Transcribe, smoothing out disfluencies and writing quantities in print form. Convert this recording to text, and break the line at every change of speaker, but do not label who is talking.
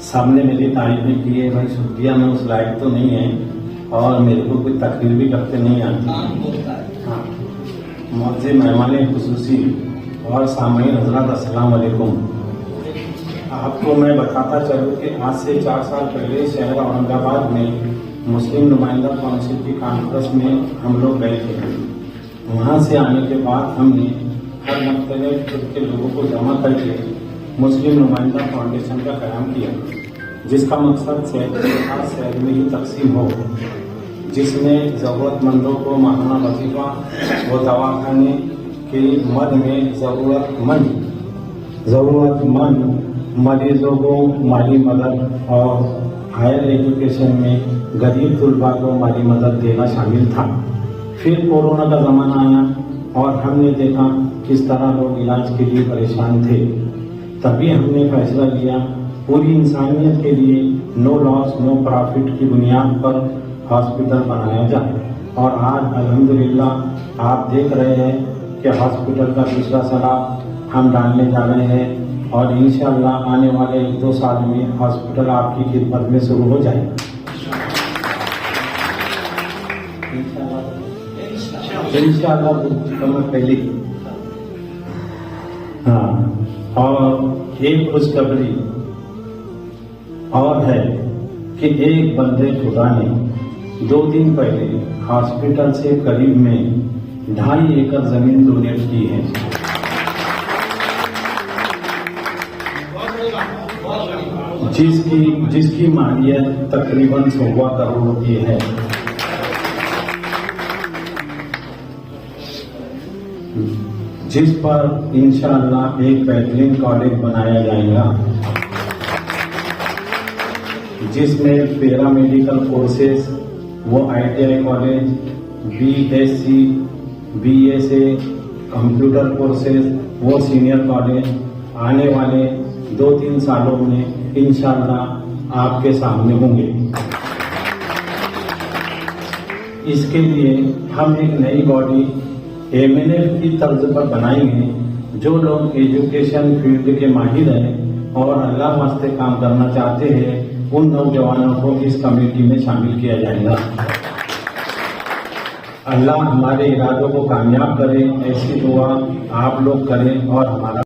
सामने मेरी तारीफें की है भाई, छुट्टियाँ में उस लायक तो नहीं है और मेरे को कोई तकरीर भी करते नहीं आती। हाँ, मुझे मेहमान खुसूसी और सामईन हज़रात अस्सलाम वालेकुम। आपको मैं बताता चलूँ कि आज से 4 साल पहले शहर औरंगाबाद में मुस्लिम नुमाइंदा काउंसिल की कॉन्फ्रेंस में हम लोग गए थे। वहाँ से आने के बाद हमने हर मुख्तलिफ खुद के लोगों को जमा करके मुस्लिम नुमाइंदा फाउंडेशन का क़याम किया, जिसका मकसद शहर में ही तकसीम हो, जिसमें ज़रूरतमंदों को माहाना वजीफा व दवाखाने के मद में ज़रूरतमंद मरीजों को माली मदद और हायर एजुकेशन में गरीब तलबा को माली मदद देना शामिल था। फिर कोरोना का ज़माना आया और हमने देखा किस तरह लोग इलाज के लिए परेशान थे। तभी हमने फैसला लिया पूरी इंसानियत के लिए नो लॉस नो प्रॉफिट की बुनियाद पर हॉस्पिटल बनाया जाए। और आज अल्हम्दुलिल्लाह आप देख रहे हैं कि हॉस्पिटल का दूसरा सलाब हम डालने जा रहे हैं और इंशाअल्लाह आने वाले 1-2 साल में हॉस्पिटल आपकी खिदमत में शुरू हो जाएगा। इंशाअल्लाह पहले। हाँ, और एक खुशखबरी और है कि एक बंदे खुदा ने 2 दिन पहले हॉस्पिटल से करीब में 2.5 एकड़ जमीन डोनेट की है, जिसकी मालियत तकरीबन 1.25 करोड़ रुपये है। जिस पर इंशाअल्लाह एक बेहतरीन कॉलेज बनाया जाएगा, जिसमें पैरामेडिकल कोर्सेज वो ITI college, BSc, BSA, computer courses वो सीनियर कॉलेज आने वाले 2-3 सालों में इंशाअल्लाह आपके सामने होंगे। इसके लिए हम एक नई बॉडी MNF की तर्ज पर बनाएंगे। जो लोग एजुकेशन फील्ड के माहिर हैं और अल्लाह वास्ते काम करना चाहते हैं, उन नौजवानों को इस कमेटी में शामिल किया जाएगा। अल्लाह हमारे इरादों को कामयाब करे, ऐसी दुआ आप लोग करें और हमारा